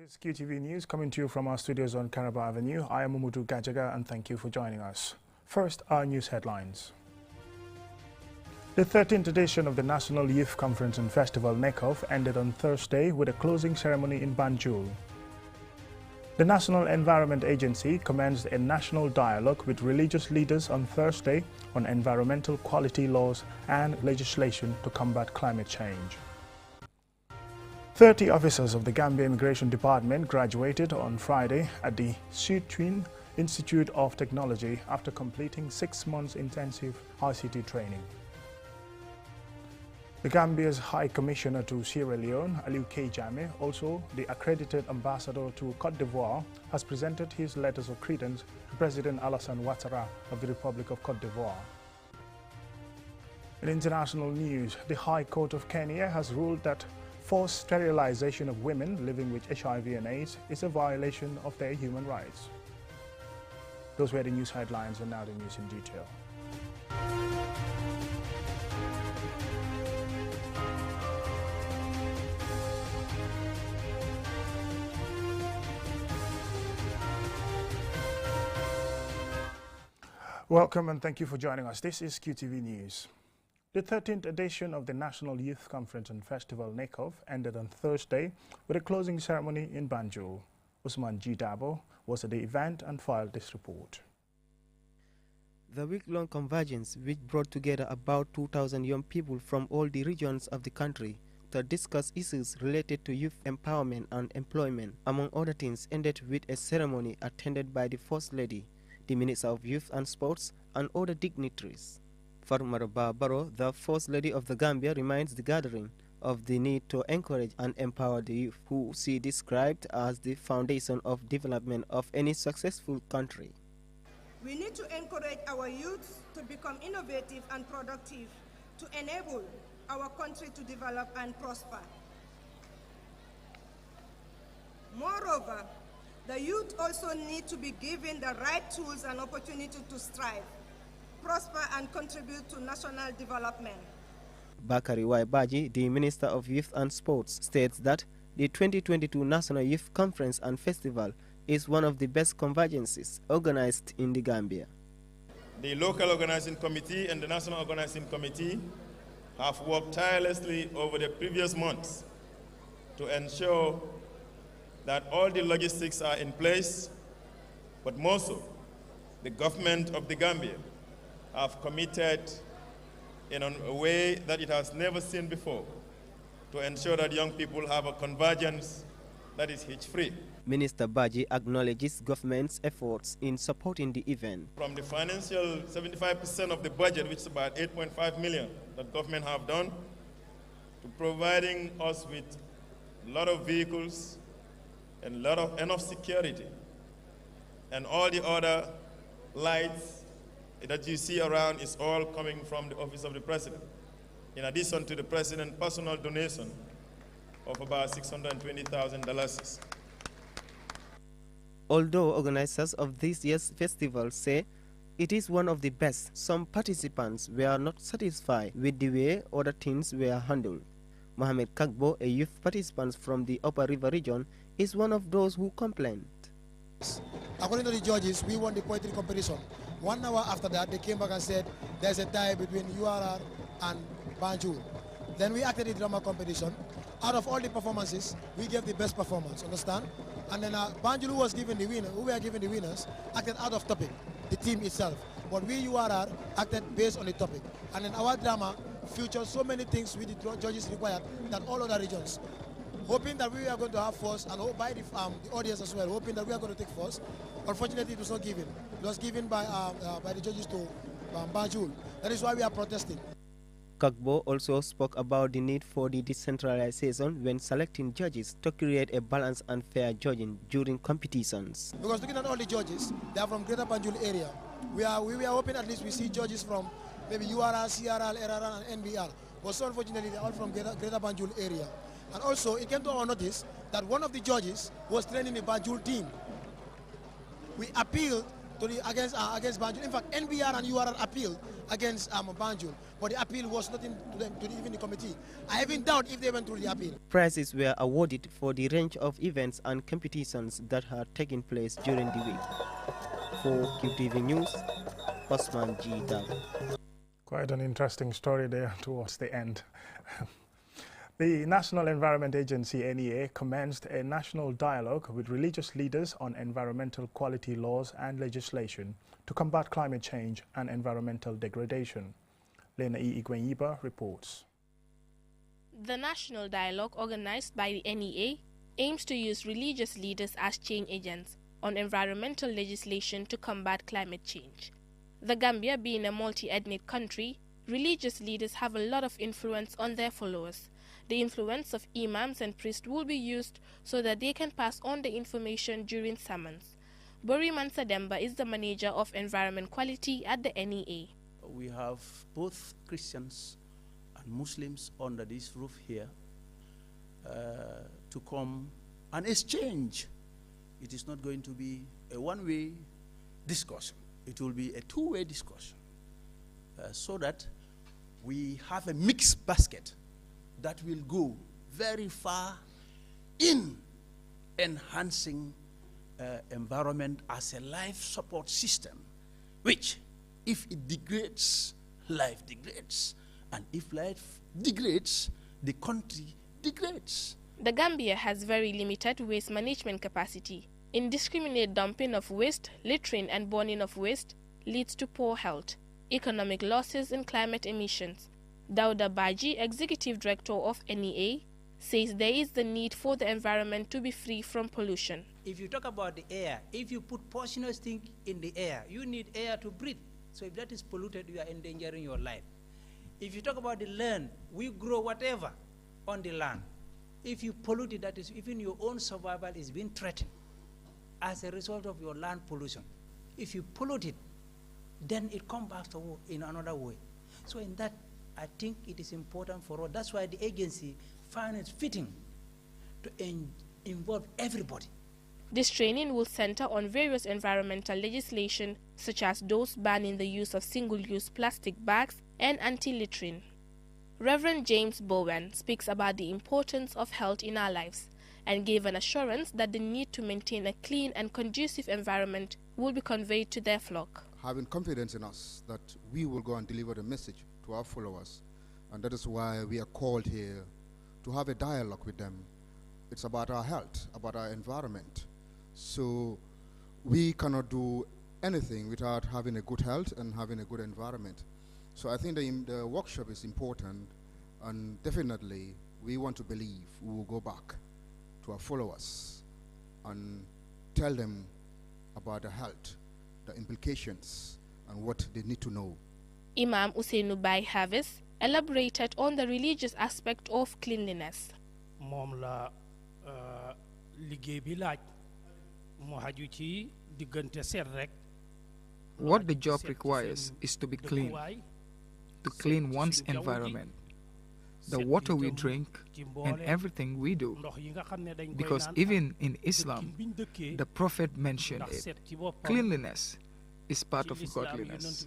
is QTV News coming to you from our studios on Caraba Avenue. I am Umudu Gajaga and thank you for joining us. First, our news headlines. The 13th edition of the National Youth Conference and Festival NECOF ended on Thursday with a closing ceremony in Banjul. The National Environment Agency commenced a national dialogue with religious leaders on Thursday on environmental quality laws and legislation to combat climate change. 30 officers of the Gambia Immigration Department graduated on Friday at the Sutwin Institute of Technology after completing 6 months intensive ICT training. The Gambia's High Commissioner to Sierra Leone, Aliou K. Jammeh, also the accredited ambassador to Côte d'Ivoire, has presented his letters of credence to President Alassane Ouattara of the Republic of Côte d'Ivoire. In international news, the High Court of Kenya has ruled that forced sterilization of women living with HIV and AIDS is a violation of their human rights. Those were the news headlines, and now the news in detail. Welcome and thank you for joining us. This is QTV News. The 13th edition of the National Youth Conference and Festival NECOF ended on Thursday with a closing ceremony in Banjul. Usman G. Dabo was at the event and filed this report. The week-long convergence, which brought together about 2,000 young people from all the regions of the country to discuss issues related to youth empowerment and employment, among other things, ended with a ceremony attended by the First Lady, the Minister of Youth and Sports, and other dignitaries. Farmaba Barrow, the First Lady of the Gambia, reminds the gathering of the need to encourage and empower the youth, who she described as the foundation of development of any successful country. We need to encourage our youth to become innovative and productive to enable our country to develop and prosper. Moreover, the youth also need to be given the right tools and opportunity to strive, prosper and contribute to national development. Bakari Waibaji, the Minister of Youth and Sports, states that the 2022 National Youth Conference and Festival is one of the best convergences organized in the Gambia. The local organizing committee and the national organizing committee have worked tirelessly over the previous months to ensure that all the logistics are in place, but more so, the government of the Gambia have committed in a way that it has never seen before to ensure that young people have a convergence that is hitch-free. Minister Baji acknowledges government's efforts in supporting the event. From the financial 75% of the budget, which is about 8.5 million that government have done, to providing us with a lot of vehicles and enough security and all the other lights that you see around is all coming from the office of the president, in addition to the president's personal donation of about $620,000. Although organizers of this year's festival say it is one of the best, some participants were not satisfied with the way other things were handled. Mohamed Kagbo, a youth participant from the Upper River region, is one of those who complained. According to the judges, we won the poetry competition. 1 hour after that, they came back and said there's a tie between URR and Banjul. Then we acted the drama competition. Out of all the performances, we gave the best performance, understand? And then Banjul, who was given the winner, who were given the winners, acted out of topic, the team itself. But we, URR, acted based on the topic. And then our drama featured so many things with the judges required that all other regions. Hoping that we are going to have first, and by the audience as well, hoping that we are going to take first. Unfortunately, it was not given. It was given by the judges to Banjul. That is why we are protesting. Kagbo also spoke about the need for the decentralization when selecting judges to create a balanced and fair judging during competitions. Because looking at all the judges, they are from Greater Banjul area. We were hoping at least we see judges from maybe URR, CRL, RRR, and NBR. But so unfortunately, they're all from Greater Banjul area. And also, it came to our notice that one of the judges was training the Banjul team. We appealed against Banjul. In fact, NBR and URR appealed against Banjul, but the appeal was nothing to them, to even the committee. I even doubt if they went through the appeal. Prizes were awarded for the range of events and competitions that had taken place during the week. For QTV News, Osman G. Dago. Quite an interesting story there towards the end. The National Environment Agency, NEA, commenced a national dialogue with religious leaders on environmental quality laws and legislation to combat climate change and environmental degradation. Lena E. Igwenyiba reports. The national dialogue organized by the NEA aims to use religious leaders as change agents on environmental legislation to combat climate change. The Gambia being a multi-ethnic country, religious leaders have a lot of influence on their followers. The influence of imams and priests will be used so that they can pass on the information during sermons. Bori Mansademba is the manager of environment quality at the NEA. We have both Christians and Muslims under this roof here to come and exchange. It is not going to be a one-way discussion. It will be a two-way discussion so that we have a mixed basket that will go very far in enhancing environment as a life support system, which, if it degrades, life degrades. And if life degrades, the country degrades. The Gambia has very limited waste management capacity. Indiscriminate dumping of waste, littering and burning of waste leads to poor health, economic losses and climate emissions. Dauda Baji, Executive Director of NEA, says there is the need for the environment to be free from pollution. If you talk about the air, if you put poisonous things in the air, you need air to breathe. So if that is polluted, you are endangering your life. If you talk about the land, we grow whatever on the land. If you pollute it, that is, even your own survival is being threatened as a result of your land pollution. If you pollute it, then it comes back to in another way. So in that, I think it is important for all. That's why the agency found it fitting to involve everybody. This training will center on various environmental legislation, such as those banning the use of single-use plastic bags and anti-littering. Reverend James Bowen speaks about the importance of health in our lives and gave an assurance that the need to maintain a clean and conducive environment will be conveyed to their flock. Having confidence in us that we will go and deliver the message to our followers, and that is why we are called here to have a dialogue with them. It's about our health, about our environment. So we cannot do anything without having a good health and having a good environment. So I think the workshop is important, and definitely we want to believe we will go back to our followers and tell them about the health, the implications, and what they need to know. Imam Usainu Bai Havis elaborated on the religious aspect of cleanliness. What the job requires is to be clean, to clean one's environment, the water we drink, and everything we do. Because even in Islam, the Prophet mentioned it. Cleanliness is part of godliness.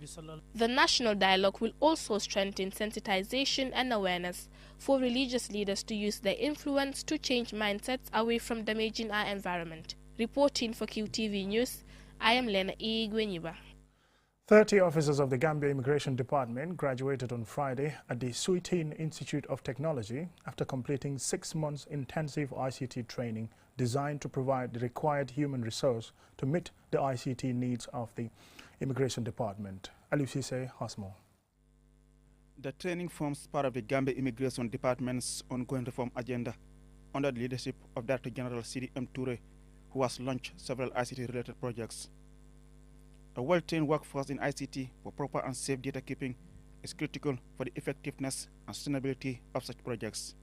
The national dialogue will also strengthen sensitization and awareness for religious leaders to use their influence to change mindsets away from damaging our environment. Reporting for QTV News, I am Lena E. Gwenyiba. 30 officers of the Gambia Immigration Department graduated on Friday at the Suitin Institute of Technology after completing 6 months intensive ICT training designed to provide the required human resource to meet the ICT needs of the Immigration Department. Alusise Hasmo. The training forms part of the Gambia Immigration Department's ongoing reform agenda under the leadership of Director General Sidi M. Toure, who has launched several ICT-related projects. A well-trained workforce in ICT for proper and safe data keeping is critical for the effectiveness and sustainability of such projects.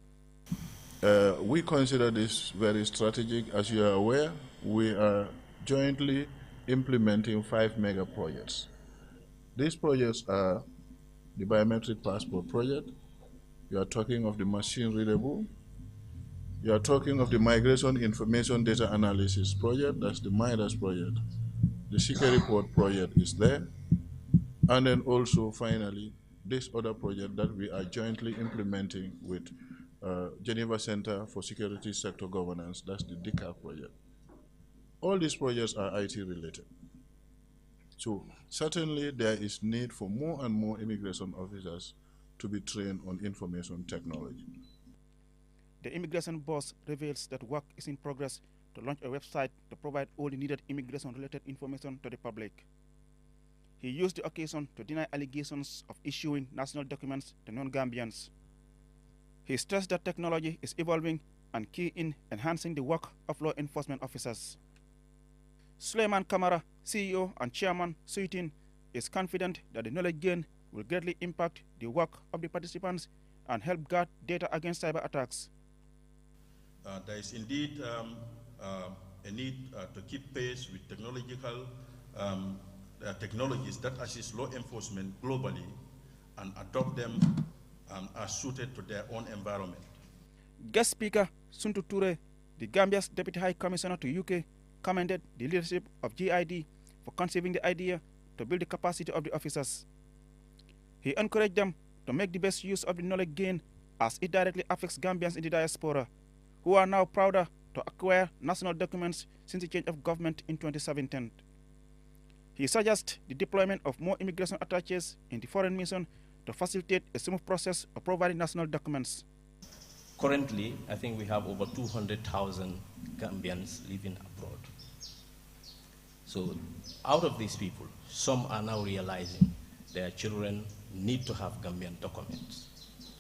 We consider this very strategic. As you are aware, we are jointly implementing 5 mega projects. These projects are the biometric passport project. You are talking of the machine readable. You are talking of the migration information data analysis project. That's the MIDAS project. The Sikari Port project is there. And then also, finally, this other project that we are jointly implementing with Geneva Center for Security Sector Governance, that's the DICA project. All these projects are IT related. So certainly there is need for more and more immigration officers to be trained on information technology. The immigration boss reveals that work is in progress to launch a website to provide all the needed immigration-related information to the public. He used the occasion to deny allegations of issuing national documents to non-Gambians. He stressed that technology is evolving and key in enhancing the work of law enforcement officers. Suleiman Kamara, CEO and Chairman, Suitin, is confident that the knowledge gain will greatly impact the work of the participants and help guard data against cyber attacks. There is indeed a need to keep pace with technological technologies that assist law enforcement globally and adopt them as suited to their own environment. Guest speaker Suntu Ture, the Gambia's Deputy High Commissioner to UK, commended the leadership of GID for conceiving the idea to build the capacity of the officers. He encouraged them to make the best use of the knowledge gained as it directly affects Gambians in the diaspora, who are now prouder to acquire national documents since the change of government in 2017. He suggests the deployment of more immigration attaches in the foreign mission to facilitate a smooth process of providing national documents. Currently, I think we have over 200,000 Gambians living abroad. So out of these people, some are now realizing their children need to have Gambian documents.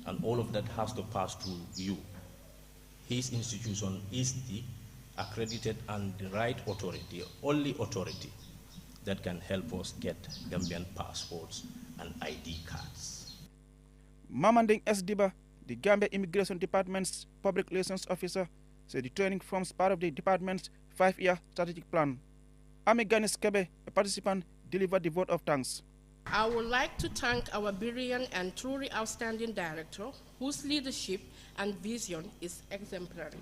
And all of that has to pass through you. His institution is the accredited and the right authority, only authority that can help us get Gambian passports and ID cards. Mamanding S. Diba, the Gambia Immigration Department's Public Relations Officer, said the training forms part of the department's 5-year strategic plan. Amiganis Kebe, a participant, delivered the vote of thanks. I would like to thank our brilliant and truly outstanding director, whose leadership and vision is exemplary.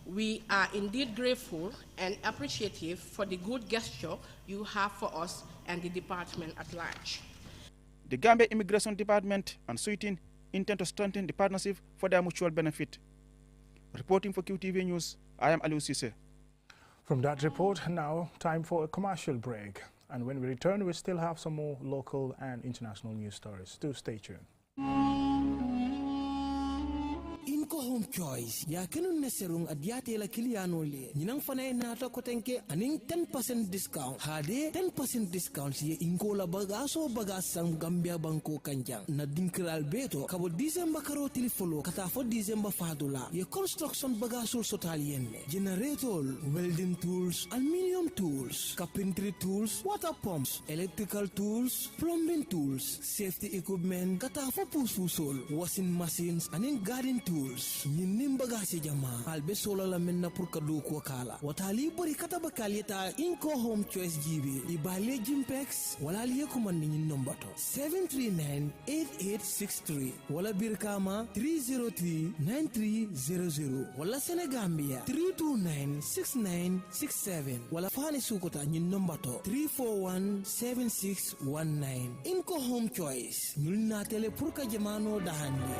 We are indeed grateful and appreciative for the good gesture you have for us and the department at large. The Gambia Immigration Department and Suitin intend to strengthen the partnership for their mutual benefit. Reporting for QTV News, I am Aliou Cisse. From that report, now time for a commercial break. And when we return, we still have some more local and international news stories. Do stay tuned. Inco Home Choice ya kenun ne serung adiate la kiliano le ninang fanay nata ko tenke aning 10% discount hade 10% discount si inco la bagaso bagasang Gambia banko kanjang na dinkral beto kabo December karo tilifolo kata fo December fadula ye construction bagaso sotalienne generator welding tools aluminium tools carpentry tools water pumps electrical tools plumbing tools safety equipment kata fo pususol washing machines aning garden tools ñin bagasi jama albe solo la menna pour kadu ko kala watali bari kata bakalita Inco Home Choice jibe ibale jimpex wala liye ko man ñin nombato 7398863 wala birkama 3039300 wala Senegambia 3296967 wala fani sukota ñin nombato 3417619 Inco Home Choice ñul na tele pour ka jamano dahandi.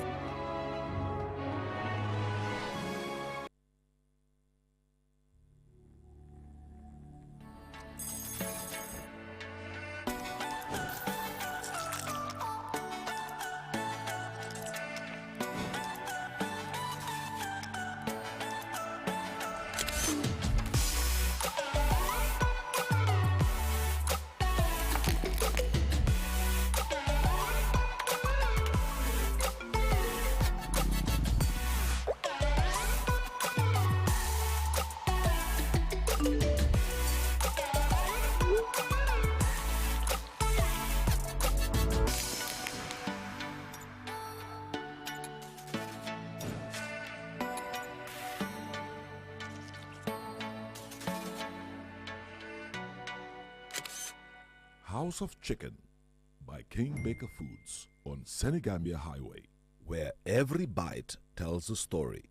House of Chicken by King Baker Foods on Senegambia Highway, where every bite tells a story.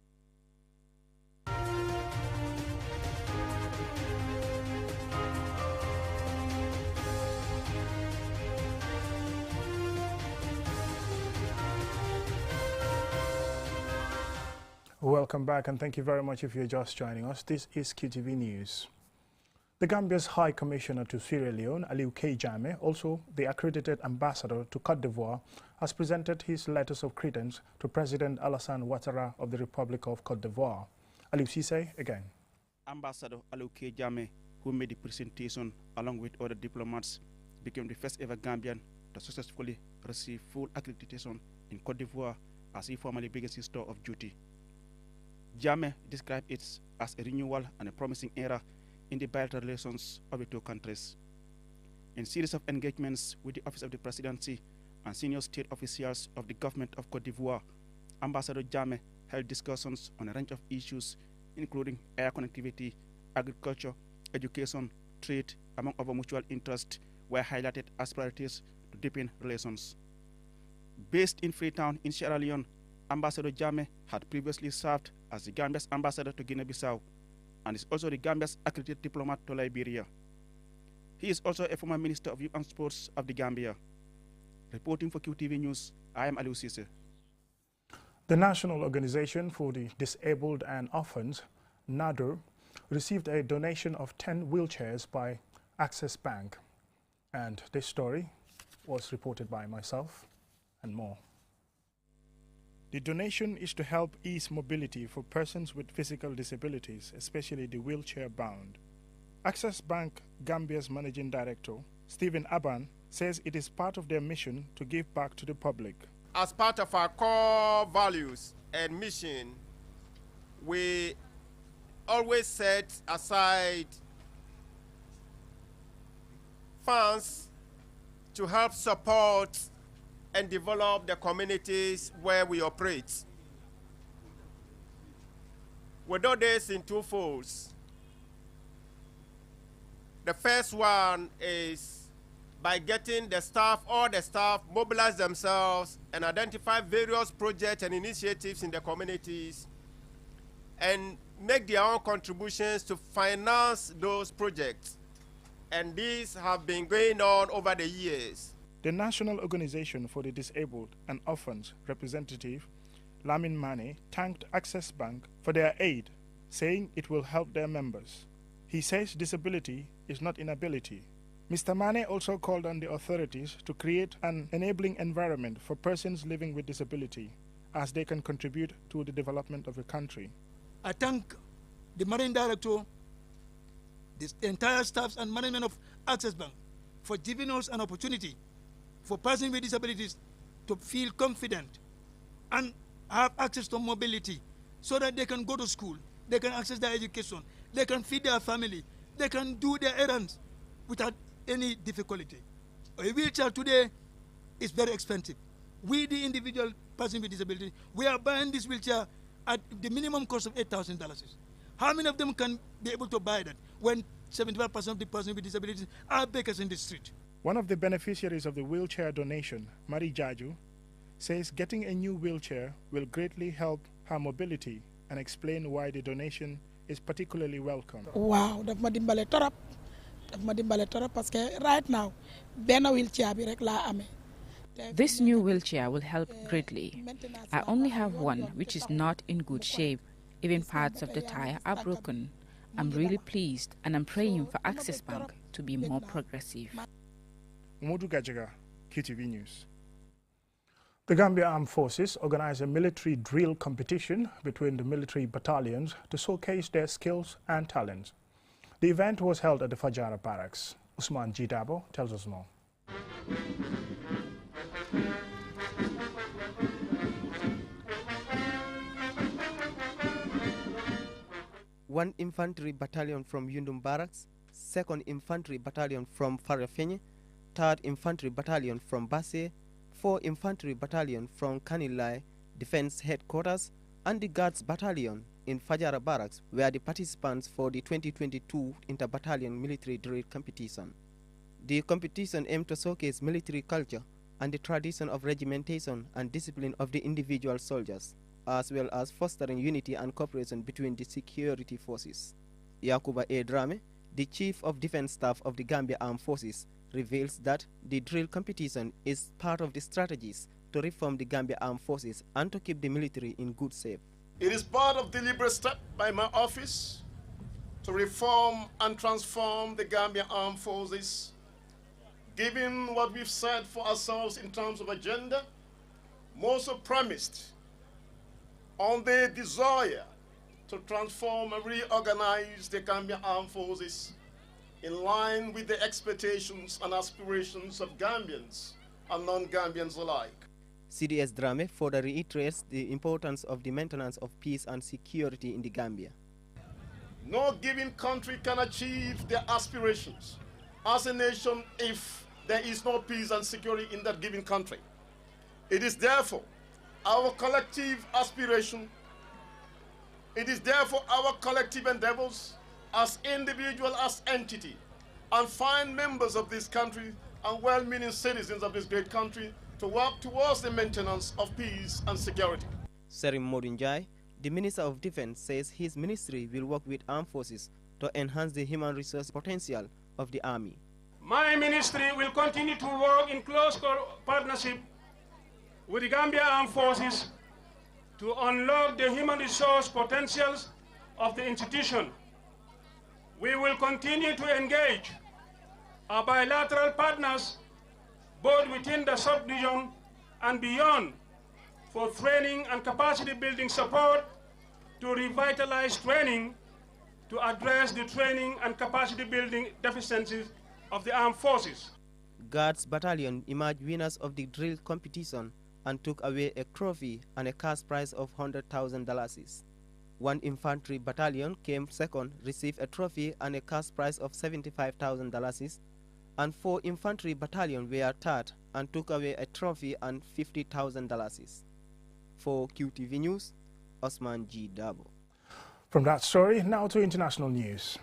Welcome back and thank you very much if you're just joining us. This is QTV News. The Gambia's High Commissioner to Sierra Leone, Aliou K. Jammeh, also the accredited ambassador to Cote d'Ivoire, has presented his letters of credence to President Alassane Ouattara of the Republic of Cote d'Ivoire. Aliou Cisse again. Ambassador Aliou K. Jammeh, who made the presentation along with other diplomats, became the first ever Gambian to successfully receive full accreditation in Cote d'Ivoire as he formally begins his tour of duty. Jammeh described it as a renewal and a promising era in the bilateral relations of the two countries. In a series of engagements with the Office of the Presidency and senior state officials of the government of Cote d'Ivoire, Ambassador Jammeh held discussions on a range of issues including air connectivity, agriculture, education, trade, among other mutual interests, were highlighted as priorities to deepen relations. Based in Freetown in Sierra Leone, Ambassador Jammeh had previously served as the Gambia's ambassador to Guinea-Bissau and is also the Gambia's accredited diplomat to Liberia. He is also a former Minister of Youth and Sports of the Gambia. Reporting for QTV News, I am Aliou Cisse. The National Organization for the Disabled and Orphans, NADOR, received a donation of 10 wheelchairs by Access Bank. And this story was reported by myself and more. The donation is to help ease mobility for persons with physical disabilities, especially the wheelchair-bound. Access Bank Gambia's Managing Director, Stephen Aban, says it is part of their mission to give back to the public. As part of our core values and mission, we always set aside funds to help support and develop the communities where we operate. We do this in two folds. The first one is by getting all the staff mobilize themselves and identify various projects and initiatives in the communities and make their own contributions to finance those projects. And these have been going on over the years. The National Organization for the Disabled and Orphans representative, Lamin Mane, thanked Access Bank for their aid, saying it will help their members. He says disability is not inability. Mr. Mane also called on the authorities to create an enabling environment for persons living with disability, as they can contribute to the development of the country. I thank the Marine Director, the entire staff and management of Access Bank for giving us an opportunity for persons with disabilities to feel confident and have access to mobility so that they can go to school, they can access their education, they can feed their family, they can do their errands without any difficulty. A wheelchair today is very expensive. We, the individual person with disability, we are buying this wheelchair at the minimum cost of $8,000. How many of them can be able to buy that when 75% of the persons with disabilities are beggars in the street? One of the beneficiaries of the wheelchair donation, Marie Jaju, says getting a new wheelchair will greatly help her mobility and explain why the donation is particularly welcome. Wow, daf ma dimbale torop parce que right now benn wheelchair bi rek la amé. This new wheelchair will help greatly. I only have one which is not in good shape. Even parts of the tire are broken. I'm really pleased and I'm praying for Access Bank to be more progressive. Umodu Gajaga, QTV News. The Gambia Armed Forces organized a military drill competition between the military battalions to showcase their skills and talents. The event was held at the Fajara Barracks. Usman Jidabo tells us more. One Infantry Battalion from Yundum Barracks, 2nd Infantry Battalion from Farafenye, 3rd Infantry Battalion from Basse, 4th Infantry Battalion from Kanilai Defense Headquarters, and the Guards Battalion in Fajara Barracks were the participants for the 2022 Inter-Battalion Military Drill Competition. The competition aimed to showcase military culture and the tradition of regimentation and discipline of the individual soldiers, as well as fostering unity and cooperation between the security forces. Yakuba A. Drame, the Chief of Defense Staff of the Gambia Armed Forces, reveals that the drill competition is part of the strategies to reform the Gambia Armed Forces and to keep the military in good shape. It is part of deliberate step by my office to reform and transform the Gambia Armed Forces, given what we've said for ourselves in terms of agenda, more so premised on the desire to transform and reorganize the Gambia Armed Forces in line with the expectations and aspirations of Gambians and non-Gambians alike. CDS Drame further reiterates the importance of the maintenance of peace and security in the Gambia. No given country can achieve their aspirations as a nation if there is no peace and security in that given country. It is therefore our collective aspiration, it is therefore our collective endeavors as individual, as entity, and fine members of this country and well-meaning citizens of this great country to work towards the maintenance of peace and security. Serim Modunjai, the Minister of Defense, says his ministry will work with armed forces to enhance the human resource potential of the army. My ministry will continue to work in close partnership with the Gambia Armed Forces to unlock the human resource potentials of the institution. We will continue to engage our bilateral partners both within the sub-region and beyond for training and capacity building support to revitalize training to address the training and capacity building deficiencies of the armed forces. Guards Battalion emerged winners of the drill competition and took away a trophy and a cash prize of $100,000. One infantry battalion came second, received a trophy and a cash prize of $75,000, and 4 infantry battalion were third and took away a trophy and $50,000. For QTV News, Osman G. Dabo. From that story, now to international news.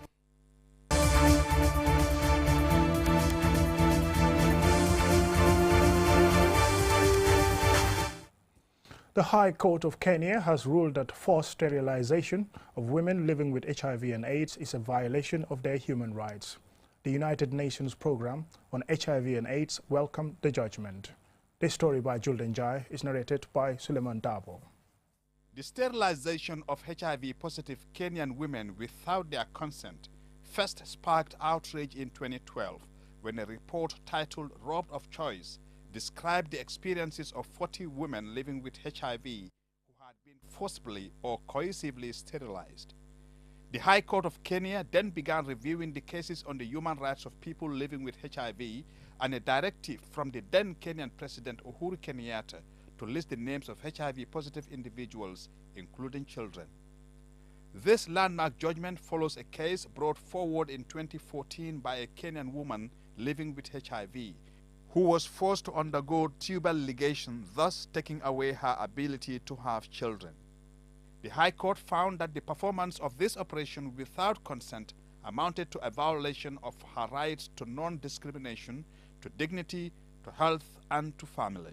The High Court of Kenya has ruled that forced sterilization of women living with HIV and AIDS is a violation of their human rights. The United Nations Programme on HIV and AIDS welcomed the judgment. This story by Julden Jai is narrated by Suleiman Dabo. The sterilization of HIV-positive Kenyan women without their consent first sparked outrage in 2012 when a report titled Robbed of Choice described the experiences of 40 women living with HIV who had been forcibly or coercively sterilized. The High Court of Kenya then began reviewing the cases on the human rights of people living with HIV and a directive from the then Kenyan President Uhuru Kenyatta to list the names of HIV-positive individuals, including children. This landmark judgment follows a case brought forward in 2014 by a Kenyan woman living with HIV, who was forced to undergo tubal ligation, thus taking away her ability to have children. The High Court found that the performance of this operation without consent amounted to a violation of her rights to non-discrimination, to dignity, to health, and to family.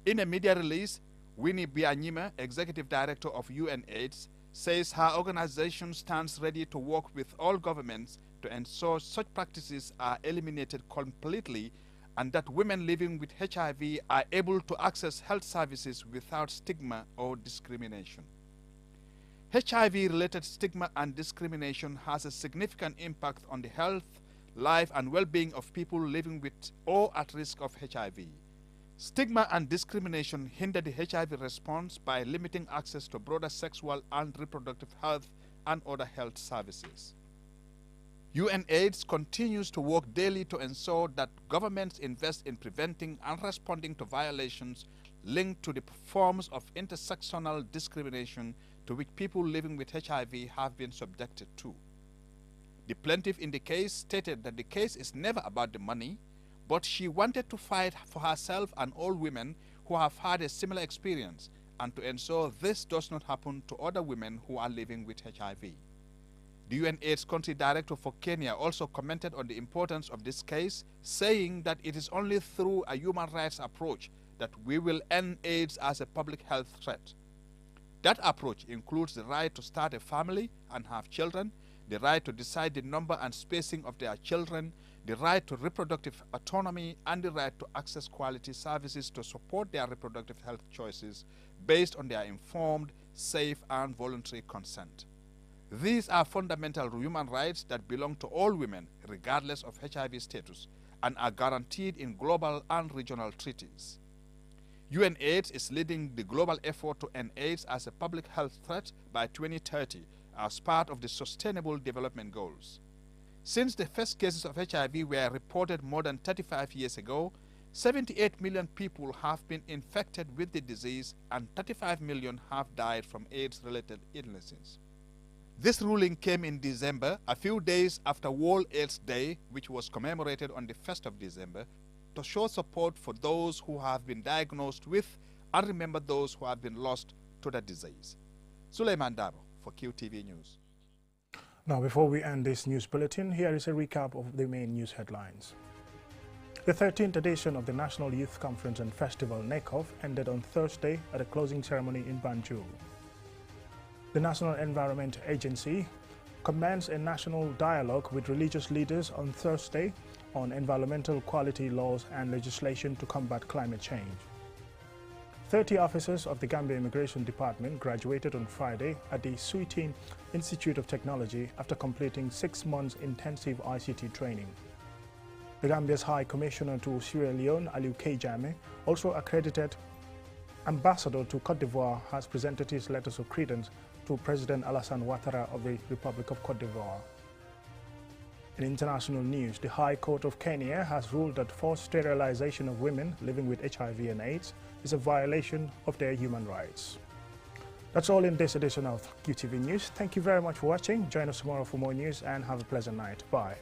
In a media release, Winnie Byanyima, Executive Director of UNAIDS, says her organization stands ready to work with all governments to ensure such practices are eliminated completely and that women living with HIV are able to access health services without stigma or discrimination. HIV-related stigma and discrimination has a significant impact on the health, life, and well-being of people living with or at risk of HIV. Stigma and discrimination hinder the HIV response by limiting access to broader sexual and reproductive health and other health services. UNAIDS continues to work daily to ensure that governments invest in preventing and responding to violations linked to the forms of intersectional discrimination to which people living with HIV have been subjected to. The plaintiff in the case stated that the case is never about the money, but she wanted to fight for herself and all women who have had a similar experience and to ensure this does not happen to other women who are living with HIV. The UNAIDS country director for Kenya also commented on the importance of this case, saying that it is only through a human rights approach that we will end AIDS as a public health threat. That approach includes the right to start a family and have children, the right to decide the number and spacing of their children, the right to reproductive autonomy, and the right to access quality services to support their reproductive health choices based on their informed, safe and voluntary consent. These are fundamental human rights that belong to all women, regardless of HIV status, and are guaranteed in global and regional treaties. UNAIDS is leading the global effort to end AIDS as a public health threat by 2030 as part of the Sustainable Development Goals. Since the first cases of HIV were reported more than 35 years ago, 78 million people have been infected with the disease and 35 million have died from AIDS-related illnesses. This ruling came in December, a few days after World AIDS Day, which was commemorated on the 1st of December, to show support for those who have been diagnosed with and remember those who have been lost to the disease. Suleiman Dabo for QTV News. Now, before we end this news bulletin, here is a recap of the main news headlines. The 13th edition of the National Youth Conference and Festival NECOF ended on Thursday at a closing ceremony in Banjul. The National Environment Agency commenced a national dialogue with religious leaders on Thursday on environmental quality laws and legislation to combat climate change. 30 officers of the Gambia Immigration Department graduated on Friday at the Suitin Institute of Technology after completing 6 months intensive ICT training. The Gambia's High Commissioner to Sierra Leone, Aliou Kejame, also accredited ambassador to Cote d'Ivoire, has presented his letters of credence to President Alassane Ouattara of the Republic of Cote d'Ivoire. In international news, the High Court of Kenya has ruled that forced sterilization of women living with HIV and AIDS is a violation of their human rights. That's all in this edition of QTV News. Thank you very much for watching. Join us tomorrow for more news and have a pleasant night. Bye.